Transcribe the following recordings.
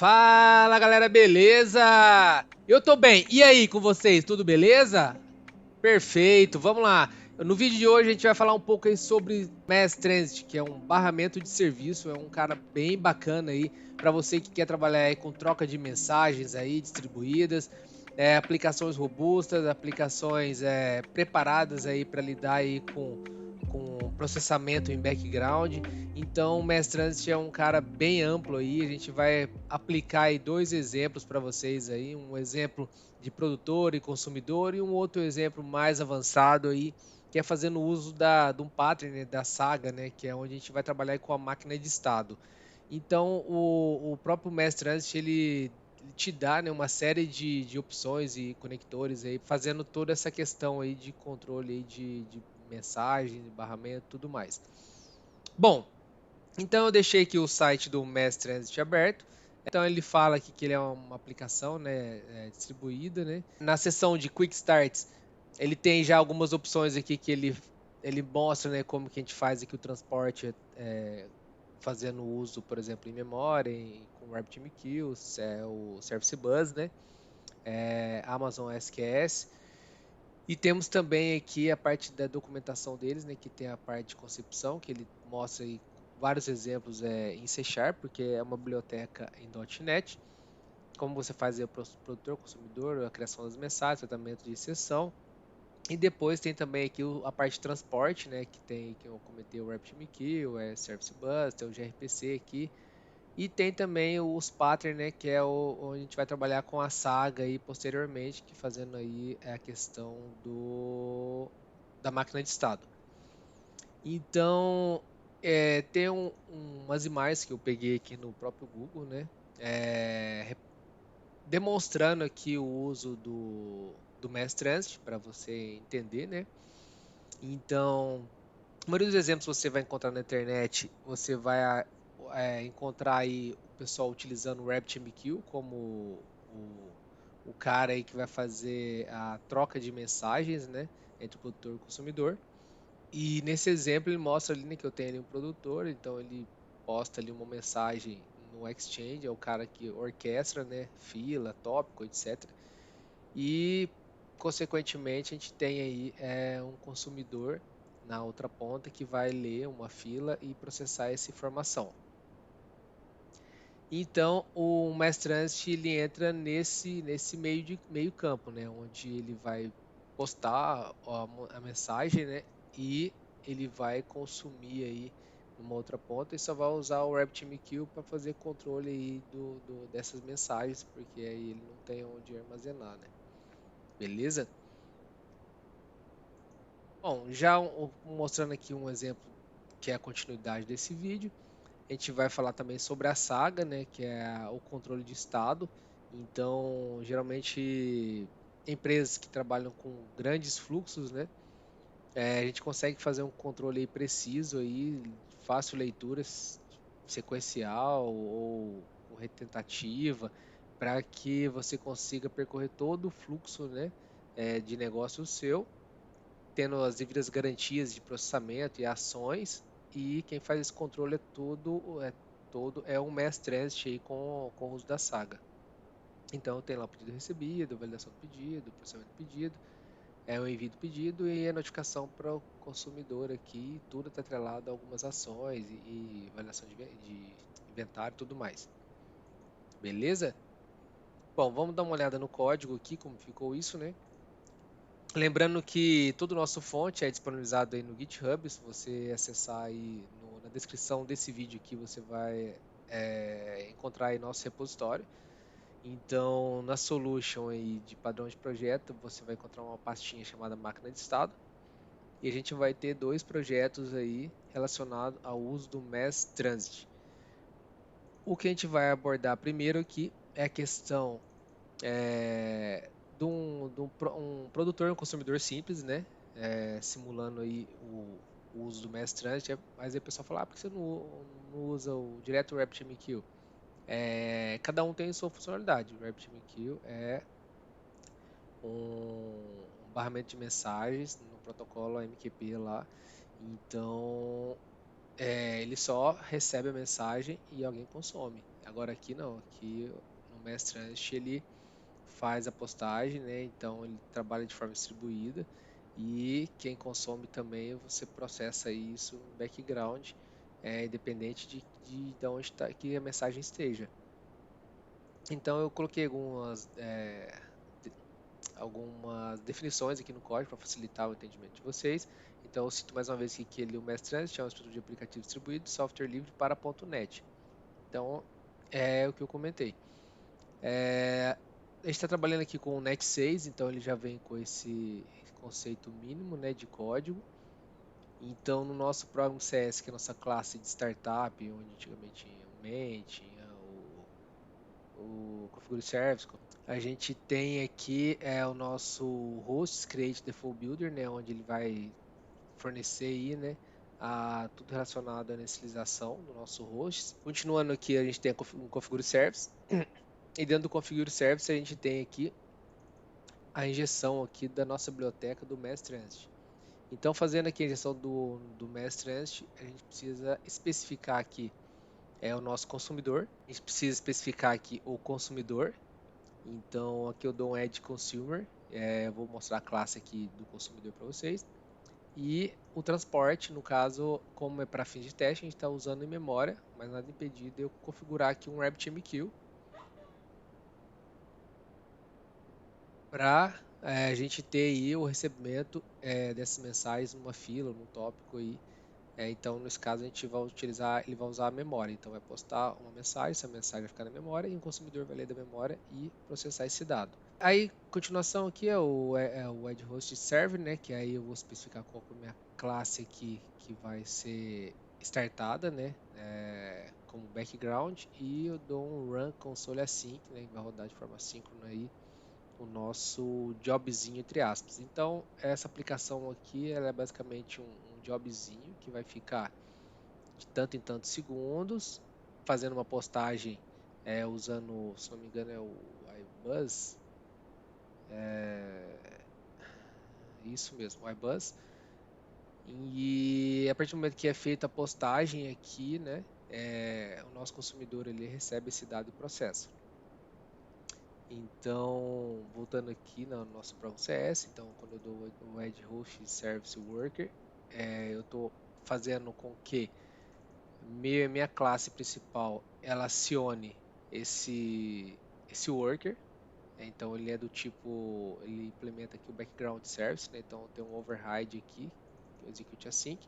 Fala galera, beleza? Eu tô bem. E aí com vocês, tudo beleza? Perfeito, vamos lá. No vídeo de hoje a gente vai falar um pouco aí sobre Mass Transit, que é um barramento de serviço, é um cara bem bacana aí para você que quer trabalhar aí com troca de mensagens aí distribuídas, aplicações robustas, aplicações preparadas aí para lidar aí com processamento em background. Então, o Mass Transit é um cara bem amplo aí. A gente vai aplicar aí dois exemplos para vocês aí, um exemplo de produtor e consumidor e um outro exemplo mais avançado aí, que é fazendo uso de um pattern, né, da Saga, né, que é onde a gente vai trabalhar com a máquina de estado. Então, o próprio Mass Transit, ele te dá, né, uma série de opções e conectores aí, fazendo toda essa questão aí de controle aí de mensagem, de barramento, tudo mais. Bom, então eu deixei aqui o site do Mass Transit aberto. Então ele fala aqui que ele é uma aplicação, né, distribuída, né? Na seção de Quick Starts, ele tem já algumas opções aqui que ele mostra, né, como que a gente faz aqui o transporte, fazendo uso, por exemplo, em memória, com RabbitMQ, o Service Bus, né? Amazon SQS. E temos também aqui a parte da documentação deles, né, que tem a parte de concepção, que ele mostra aí vários exemplos em C Sharp, porque é uma biblioteca em .NET, como você faz aí o produtor, consumidor, a criação das mensagens, tratamento de exceção. E depois tem também aqui a parte de transporte, né, que tem que eu comentei o RabbitMQ, Service Bus, tem o gRPC aqui, e tem também os patterns, né, que é onde a gente vai trabalhar com a saga aí posteriormente, que fazendo aí a questão da máquina de estado. Então, tem umas imagens que eu peguei aqui no próprio Google, né, demonstrando aqui o uso do Mass Transit para você entender, né. Então, a maioria dos exemplos que você vai encontrar na internet, você vai encontrar aí o pessoal utilizando o RabbitMQ como o cara aí que vai fazer a troca de mensagens, né, entre o produtor e o consumidor. E nesse exemplo ele mostra ali, né, que eu tenho ali um produtor, então ele posta ali uma mensagem no Exchange, é o cara que orquestra, né, fila, tópico, etc. E, consequentemente, a gente tem aí um consumidor na outra ponta que vai ler uma fila e processar essa informação. Então, o Mass Transit ele entra nesse meio campo, né, onde ele vai postar a mensagem, né, e ele vai consumir aí numa outra ponta e só vai usar o RabbitMQ para fazer controle aí dessas mensagens, porque aí ele não tem onde armazenar, né? Beleza? Bom, já mostrando aqui um exemplo que é a continuidade desse vídeo, a gente vai falar também sobre a saga, né, que é o controle de estado. Então, geralmente, empresas que trabalham com grandes fluxos, né, a gente consegue fazer um controle aí preciso aí, fácil leitura sequencial ou retentativa, para que você consiga percorrer todo o fluxo, né, de negócio seu tendo as devidas garantias de processamento e ações, e quem faz esse controle é um Mass Transit aí com o uso da saga. Então tem lá o pedido recebido, validação do pedido, processamento do pedido, o envio do pedido e a notificação para o consumidor aqui, tudo está atrelado a algumas ações e validação de inventário e tudo mais. Beleza? Bom, vamos dar uma olhada no código aqui, como ficou isso, né? Lembrando que todo o nosso fonte é disponibilizado aí no GitHub. Se você acessar aí na descrição desse vídeo aqui, você vai encontrar aí nosso repositório. Então, na solution aí de padrão de projeto, você vai encontrar uma pastinha chamada máquina de estado. E a gente vai ter dois projetos aí relacionados ao uso do Mass Transit. O que a gente vai abordar primeiro aqui é a questão um produtor e um consumidor simples, né? Simulando aí o uso do Mass Transit, mas aí o pessoal fala, por que você não usa o direto RabbitMQ? Cada um tem sua funcionalidade. O RabbitMQ é um barramento de mensagens no protocolo AMQP lá. Então, ele só recebe a mensagem e alguém consome. Agora aqui não, aqui no Mass Transit ele faz a postagem, né? Então ele trabalha de forma distribuída e quem consome também você processa isso no background, independente de onde que a mensagem esteja. Então eu coloquei algumas definições aqui no código para facilitar o entendimento de vocês. Então eu cito mais uma vez que ele, o Mass Transit é um estudo de aplicativo distribuído, software livre para .NET. Então é o que eu comentei. A gente está trabalhando aqui com o Net 6, então ele já vem com esse conceito mínimo, né, de código. Então, no nosso Program CS, que é a nossa classe de startup, onde antigamente tinha o main, tinha o Configure Service, a gente tem aqui o nosso Hosts Create Default Builder, né, onde ele vai fornecer aí, né, tudo relacionado à inicialização do nosso host. Continuando aqui, a gente tem um Configure Service. E dentro do Configure Service a gente tem aqui a injeção aqui da nossa biblioteca do Mass Transit. Então, fazendo aqui a injeção do Mass Transit, a gente precisa especificar aqui o nosso consumidor. A gente precisa especificar aqui o consumidor. Então, aqui eu dou um add consumer. Eu vou mostrar a classe aqui do consumidor para vocês. E o transporte, no caso, como é para fins de teste, a gente está usando em memória, mas nada impedido de eu configurar aqui um RabbitMQ para a gente ter aí o recebimento dessas mensagens numa fila, num tópico aí. Então, nesse caso, a gente vai utilizar, ele vai usar a memória. Então, vai postar uma mensagem, essa mensagem vai ficar na memória e o consumidor vai ler da memória e processar esse dado. Aí, continuação aqui é o Edge Host Server, né? Que aí eu vou especificar qual que é a minha classe aqui que vai ser startada, né? Como background e eu dou um run console async, né? Que vai rodar de forma síncrona aí o nosso jobzinho, entre aspas. Então, essa aplicação aqui ela é basicamente um jobzinho que vai ficar de tanto em tantos segundos, fazendo uma postagem usando, se não me engano, é o iBuzz. Isso mesmo, o iBuzz. E a partir do momento que é feita a postagem aqui, né, o nosso consumidor ele recebe esse dado e processa. Então, voltando aqui no nosso Program CS, então quando eu dou o Edge Host Service Worker, eu estou fazendo com que minha classe principal ela acione esse worker. Então ele é do tipo, ele implementa aqui o background service, né? Então tem um override aqui, que é o execute async.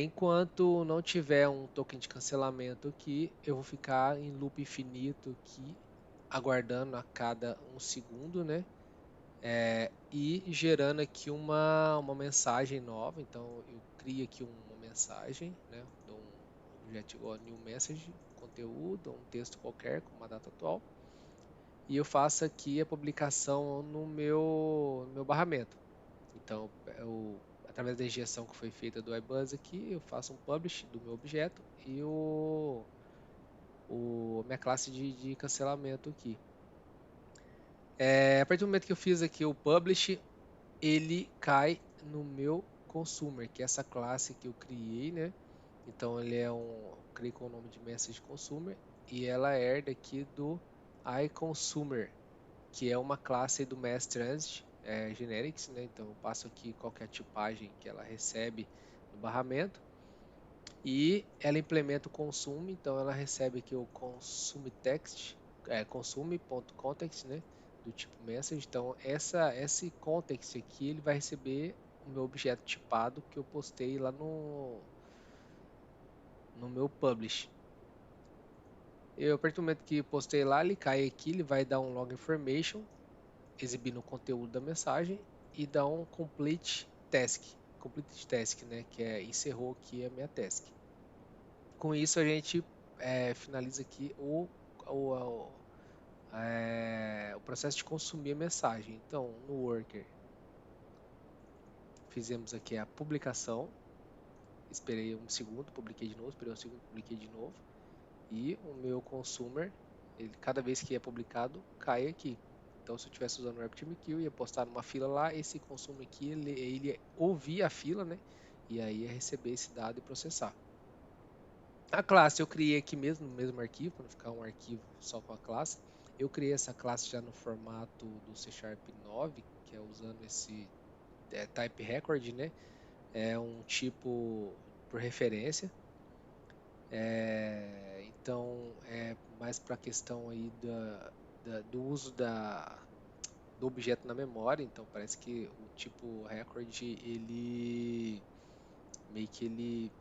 Enquanto não tiver um token de cancelamento aqui, eu vou ficar em loop infinito aqui, aguardando a cada um segundo, né? E gerando aqui uma mensagem nova. Então eu crio aqui uma mensagem, né? Dou um objeto igual a new message, conteúdo, um texto qualquer com uma data atual. E eu faço aqui a publicação no meu barramento. Então, através da injeção que foi feita do iBuzz aqui, eu faço um publish do meu objeto e minha classe de cancelamento aqui. A partir do momento que eu fiz aqui o publish, ele cai no meu consumer, que é essa classe que eu criei, né? Então ele criei com o nome de message consumer e ela herda aqui do iConsumer, que é uma classe do Mass Transit Generics, né? Então eu passo aqui qual que é a tipagem que ela recebe no barramento e ela implementa o consume, então ela recebe aqui o consume text, consume.context, né? Do tipo message. Então esse context aqui ele vai receber o meu objeto tipado que eu postei lá no meu publish. A partir do momento que postei lá, ele cai aqui, ele vai dar um log information, exibindo o conteúdo da mensagem e dar um complete task, né, que encerrou aqui a minha task. Com isso a gente finaliza aqui o processo de consumir a mensagem. Então, no worker, fizemos aqui a publicação, esperei um segundo, publiquei de novo, esperei um segundo, publiquei de novo, e o meu consumer, cada vez que é publicado, cai aqui. Então, se eu estivesse usando o RabbitMQ, ia postar numa fila lá, esse consumo aqui, ele ouvia a fila, né? e aí é receber esse dado e processar. A classe eu criei aqui mesmo, no mesmo arquivo, para não ficar um arquivo só com a classe. Eu criei essa classe já no formato do C# 9, que é usando esse type record, né? É um tipo por referência. Então é mais para a questão aí do uso do objeto na memória. Então parece que o tipo record ele meio que ele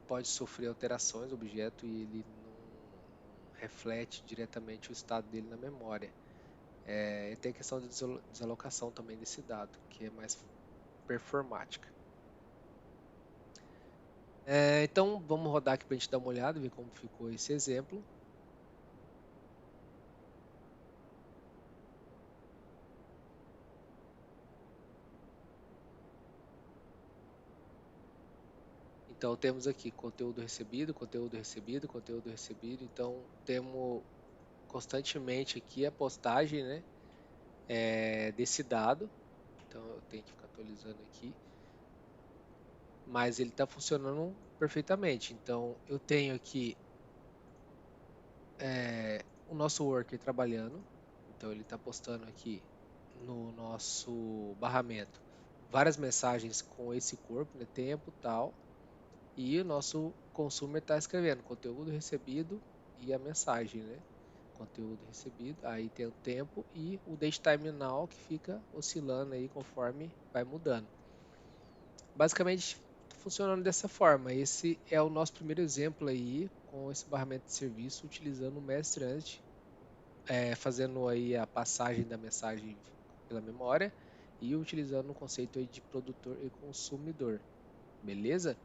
pode sofrer alterações do objeto e ele não reflete diretamente o estado dele na memória. E tem a questão de desalocação também desse dado, que é mais performática. Então vamos rodar aqui para a gente dar uma olhada, ver como ficou esse exemplo. Então temos aqui conteúdo recebido, conteúdo recebido, conteúdo recebido. Então temos constantemente aqui a postagem, né, desse dado. Então eu tenho que ficar atualizando aqui, mas ele está funcionando perfeitamente. Então eu tenho aqui o nosso worker trabalhando. Então ele está postando aqui no nosso barramento várias mensagens com esse corpo, né, tempo tal. E o nosso consumer está escrevendo conteúdo recebido e a mensagem, né? Conteúdo recebido, aí tem o tempo e o datetime now que fica oscilando aí conforme vai mudando. Basicamente funcionando dessa forma. Esse é o nosso primeiro exemplo aí com esse barramento de serviço utilizando o Mass Transit, fazendo aí a passagem da mensagem pela memória e utilizando o conceito aí de produtor e consumidor. Beleza?